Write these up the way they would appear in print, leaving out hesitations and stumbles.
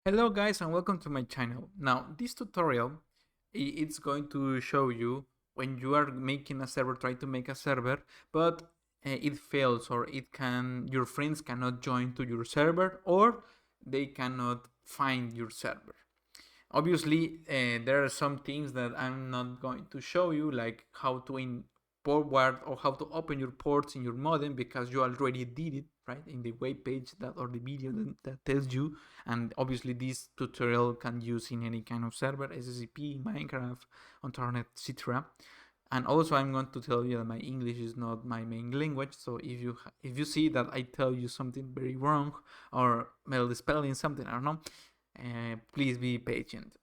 Hello guys and welcome to my channel. Now this tutorial it's going to show you when you are making a server, try to make a server, but it fails or your friends cannot join to your server or they cannot find your server. Obviously, there are some things that I'm not going to show you, like how to forward or how to open your ports in your modem, because you already did it, right, in the web page that or the video that tells you. And obviously, this tutorial can use in any kind of server, SSCP, Minecraft, on Torrent, etc. And also, I'm going to tell you that my English is not my main language. So if you see that I tell you something very wrong or spelling something, I don't know, please be patient.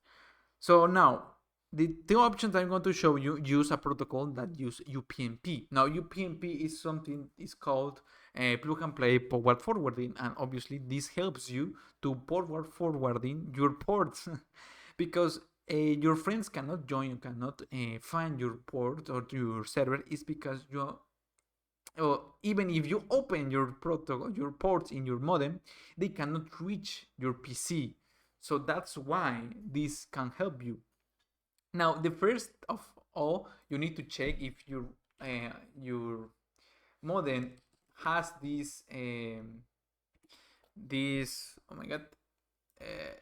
So now, the two options I'm going to show you use a protocol that use UPnP. Now, UPnP is something is called plug and play forward forwarding, and obviously this helps you to forwarding your ports because your friends cannot join, you cannot find your port or your server is because you even if you open your protocol, your ports in your modem, they cannot reach your PC. So that's why this can help you. Now, the first of all, you need to check if your modem has this oh my god uh,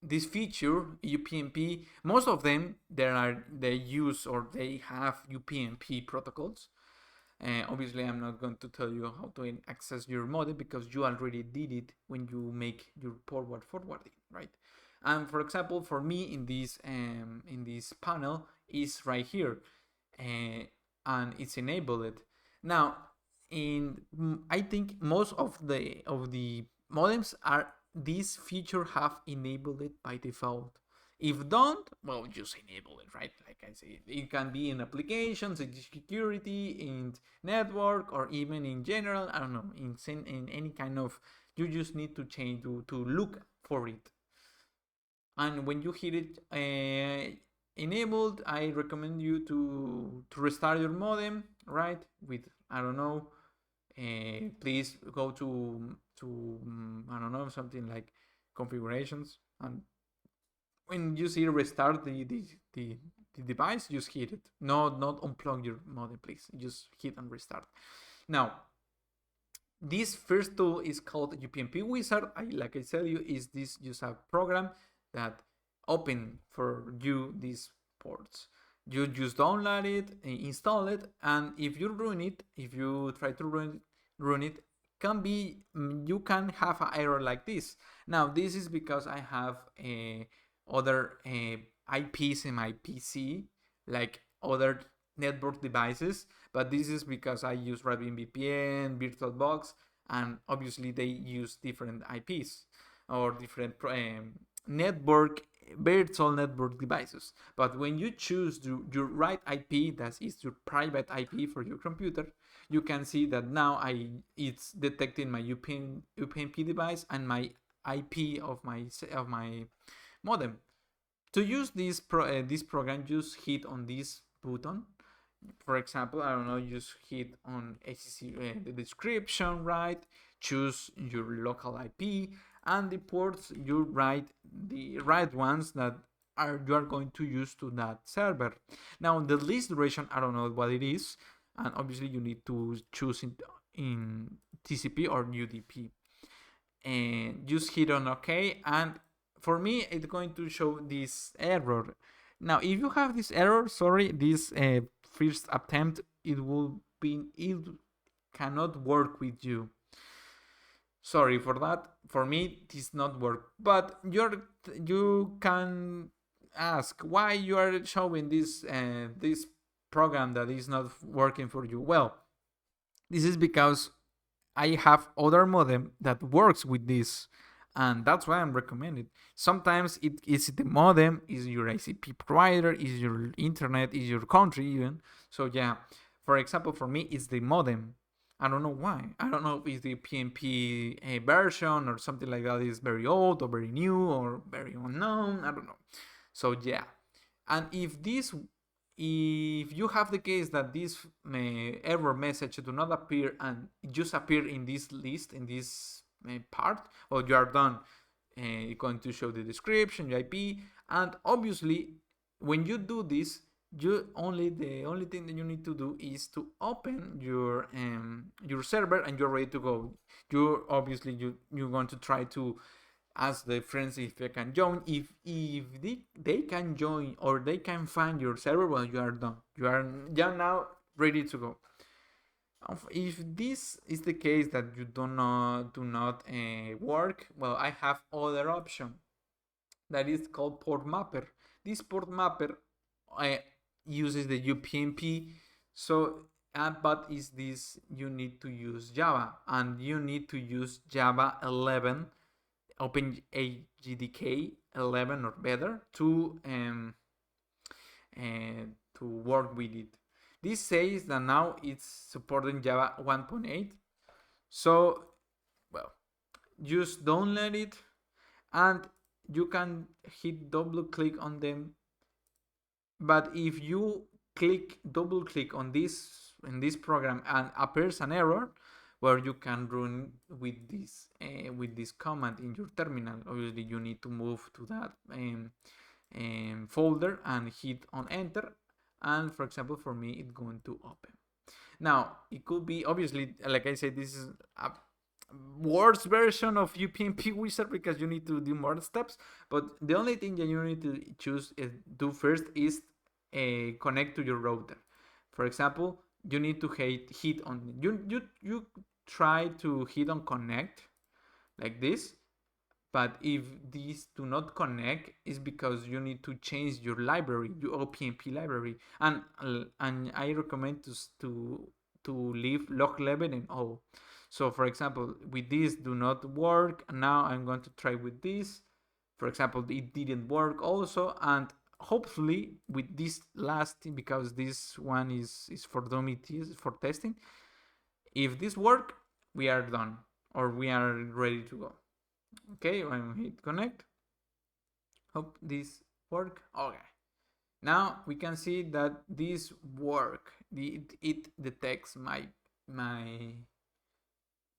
this feature UPnP. Most of them they use or they have UPnP protocols. Obviously, I'm not going to tell you how to access your modem because you already did it when you make your forwarding, right? And for example, for me in this panel is right here, and it's enabled. Now, I think most of the modems are this feature have enabled it by default. If don't, well, just enable it, right? Like I said, it can be in applications, in security, in network, or even in general. I don't know, in any kind of. You just need to change to look for it. And when you hit it enabled, I recommend you to restart your modem, right? With I don't know, please go to I don't know, something like configurations, and when you see restart the device, just hit it. Not unplug your modem, please. Just hit and restart. Now, this first tool is called UPnP Wizard. Like I tell you, is this just a program that open for you these ports. You just download it, install it, and if you run it, if you try to run it, can be you can have an error like this. Now, this is because I have other IPs in my PC, like other network devices, but this is because I use Raspberry VPN, VirtualBox, and obviously they use different IPs or different network virtual network devices. But when you choose your right IP, that is your private IP for your computer, you can see that now it's detecting my UPnP device and my IP of my modem. To use this program, just hit on this button. For example, I don't know, just hit on the description, right? Choose your local IP and the ports you write the right ones that you are going to use to that server. Now, the list duration, I don't know what it is, and obviously you need to choose it in TCP or UDP. And just hit on OK, and for me it's going to show this error. Now, if you have this error, sorry, this first attempt, it cannot work with you. Sorry for that. For me, this not work. But you can ask why you are showing this program that is not working for you. Well, this is because I have other modem that works with this, and that's why I'm recommending. Sometimes it is the modem, is your ICP provider, is your internet, is your country even. So yeah, for example, for me it's the modem. I don't know why. I don't know if it's the PNP version or something like that is very old or very new or very unknown. I don't know. So yeah, and if you have the case that this error message do not appear and it just appear in this list, in this part, well, you are done. it's going to show the description, the IP, and obviously when you do this, the only thing that you need to do is to open your server and you're ready to go. You're obviously you're going to try to ask the friends if they can join. If they can join or they can find your server, well, you are done. You are now ready to go. If this is the case that you do not work, well, I have other option that is called PortMapper. This PortMapper uses the UPNP, so but is this you need to use Java and you need to use Java 11, OpenJDK 11 or better to work with it. This says that now it's supporting Java 1.8. So, well, just download it and you can hit double click on them. But if you double click on this in this program and appears an error, where you can run with this command in your terminal. Obviously, you need to move to that folder and hit on enter. And for example, for me, it's going to open. Now, it could be, obviously, like I said, this is a worse version of UPnP wizard because you need to do more steps. But the only thing that you need to do first is connect to your router. For example, you need to hit on you try to hit on connect like this. But if these do not connect, it's because you need to change your library, your OPnP library, and I recommend to leave log level in all. So for example, with this do not work. Now I'm going to try with this. For example, it didn't work also, and hopefully with this last thing, because this one is for dummy for testing. If this work, we are done or we are ready to go. Okay, I'm hit connect. Hope this work. Okay. Now we can see that this work. It detects my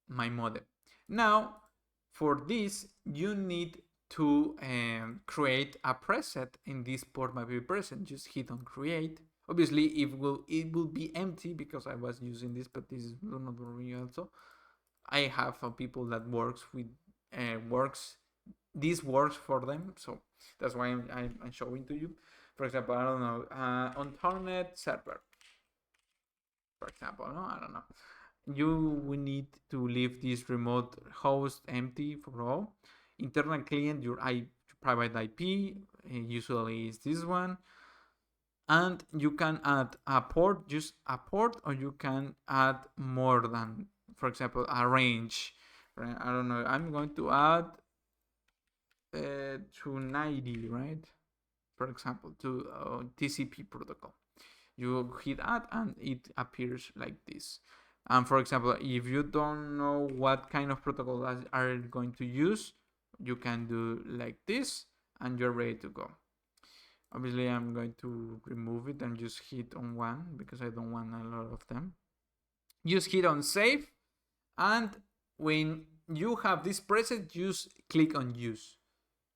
modem. Now for this you need to create a preset in this PortMapper preset. Just hit on create. Obviously it will be empty because I was using this, but this is not working also. I have people that works with this works for them, so that's why I'm showing to you. For example, I don't know, on Tornet server, for example, no, I don't know. You will need to leave this remote host empty for all. Internal client, your private IP, usually is this one. And you can add a port, just a port, or you can add more than, for example, a range. Right? I don't know. I'm going to add 290, right? For example, to TCP protocol. You hit add and it appears like this. And for example, if you don't know what kind of protocol are going to use, you can do like this and you're ready to go. Obviously, I'm going to remove it and just hit on one because I don't want a lot of them. Just hit on save, and when you have this preset, just click on use.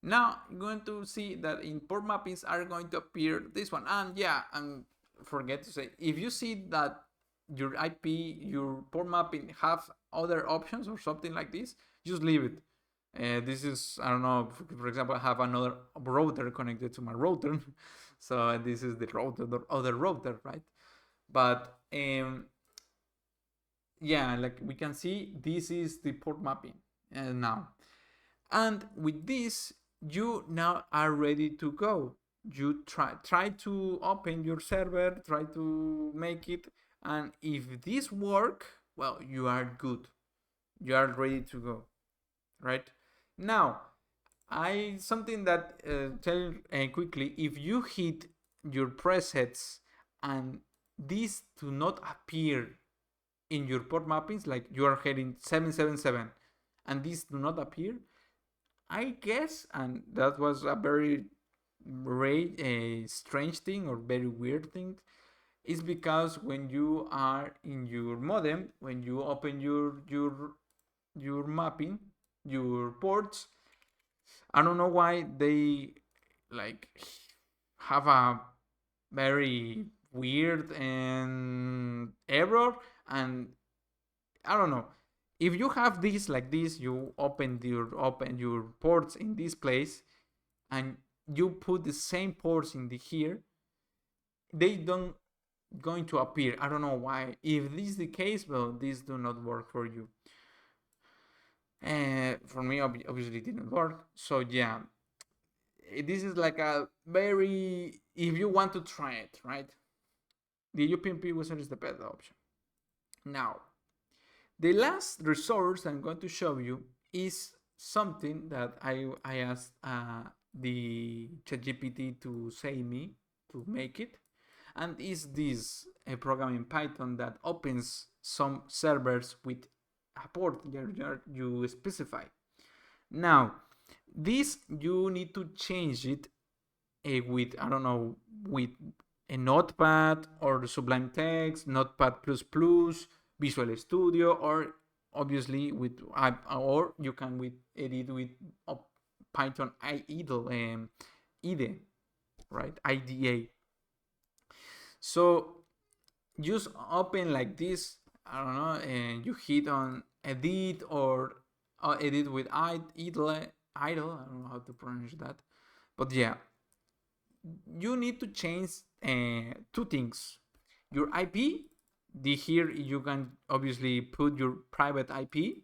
Now you're going to see that in port mappings are going to appear this one. And yeah, and forget to say, if you see that your IP, your port mapping have other options or something like this, just leave it. This is, I don't know, for example, I have another router connected to my router. So this is the other router, right? But yeah, like we can see, this is the port mapping now. And with this, you now are ready to go. You try to open your server, try to make it. And if this work, well, you are good. You are ready to go, right? Now, something that tell quickly, if you hit your presets and these do not appear in your port mappings, like you are heading 777 and these do not appear, I guess, and that was a very strange thing or very weird thing, is because when you are in your modem, when you open your mapping, your ports, I don't know why they like have a very weird and error, and I don't know. If you have this like this, you open your ports in this place, and you put the same ports in the here, they don't going to appear. I don't know why. If this is the case, well, this do not work for you. For me, obviously, it didn't work. So yeah, this is like a very, if you want to try it, right? The UPnP wizard is the best option. Now, the last resource I'm going to show you is something that I asked the ChatGPT to say me to make it, and is this a program in Python that opens some servers with a port you specify. Now, this you need to change it with, I don't know, with a Notepad or Sublime Text, Notepad++, Visual Studio, or obviously with, or you can edit with Python IDE, right? IDA. So just open like this, I don't know, and you hit on edit or edit with idle, I don't know how to pronounce that, but yeah, you need to change two things. Your IP, here you can obviously put your private IP,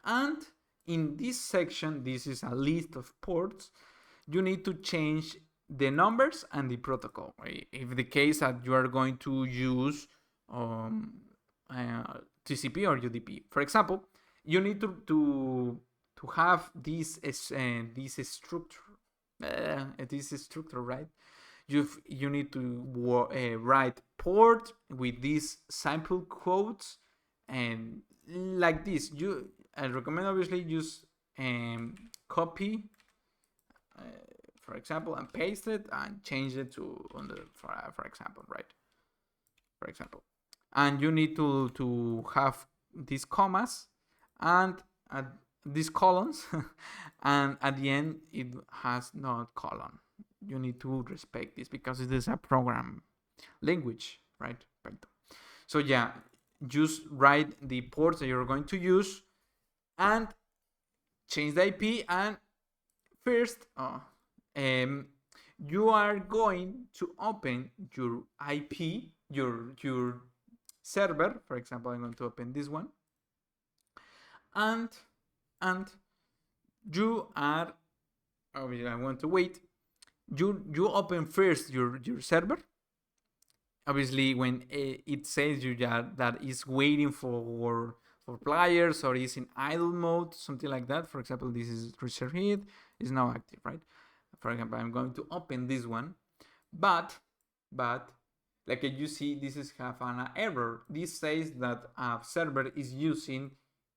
and in this section, this is a list of ports, you need to change the numbers and the protocol. If the case that you are going to use TCP or UDP, for example, you need to have this structure. This structure, right? You need to write port with these sample codes, and like this. I recommend obviously use copy, for example, and paste it and change it to for example, right? For example, and you need to have these commas and these columns, and at the end it has no colon. You need to respect this because it is a program language, right? So yeah, just write the ports that you're going to use and change the IP. And first, you are going to open your IP, your server. For example, I'm going to open this one, and you are, obviously I want to wait. You open first your server. Obviously, when it says you that is waiting for players or is in idle mode, something like that. For example, this is reserve hit, is now active, right? For example, I'm going to open this one, but like you see, this is have an error. This says that a server is using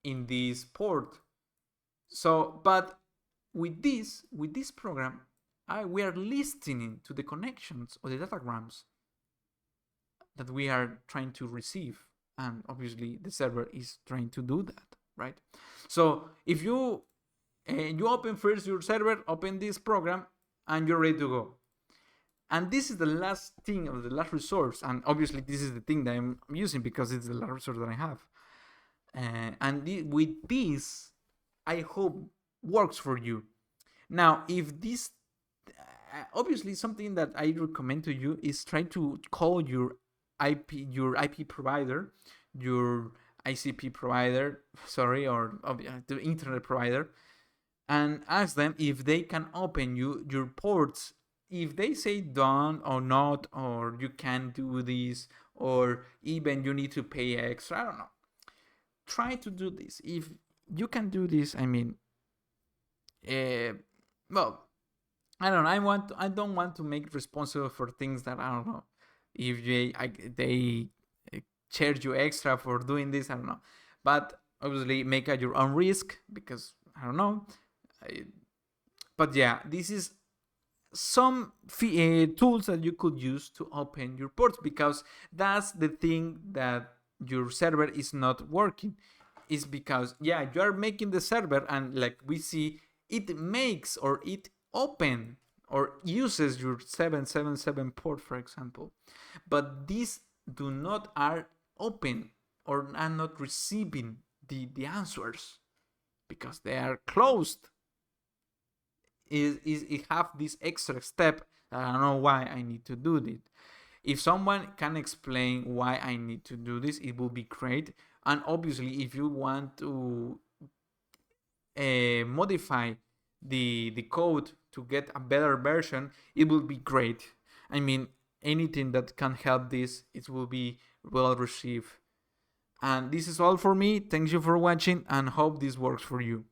in this port. So, but with this program, we are listening to the connections or the datagrams that we are trying to receive, and obviously the server is trying to do that, right? So if you open first your server, open this program, and you're ready to go. And this is the last thing, or the last resource, and obviously this is the thing that I'm using because it's the last resource that I have. And with this, I hope works for you. Now, if this, obviously something that I recommend to you is try to call your IP provider, your ICP provider, or the internet provider, and ask them if they can open your ports. If they say done or not, or you can't do this, or even you need to pay extra, I don't know. Try to do this. If you can do this, I mean, well, I don't know. I don't want to make responsible for things that I don't know. If they charge you extra for doing this, I don't know. But obviously, make at your own risk, because I don't know. But yeah, this is some tools that you could use to open your ports, because that's the thing that your server is not working. Is because, yeah, you are making the server, and like we see, it makes or it open or uses your 777 port, for example, but these do not are open or are not receiving the answers because they are closed. It have this extra step that I don't know why I need to do this. If someone can explain why I need to do this, it will be great. And obviously, if you want to modify the code to get a better version, it will be great. I mean, anything that can help this, it will be well received. And this is all for me. Thanks you for watching and hope this works for you.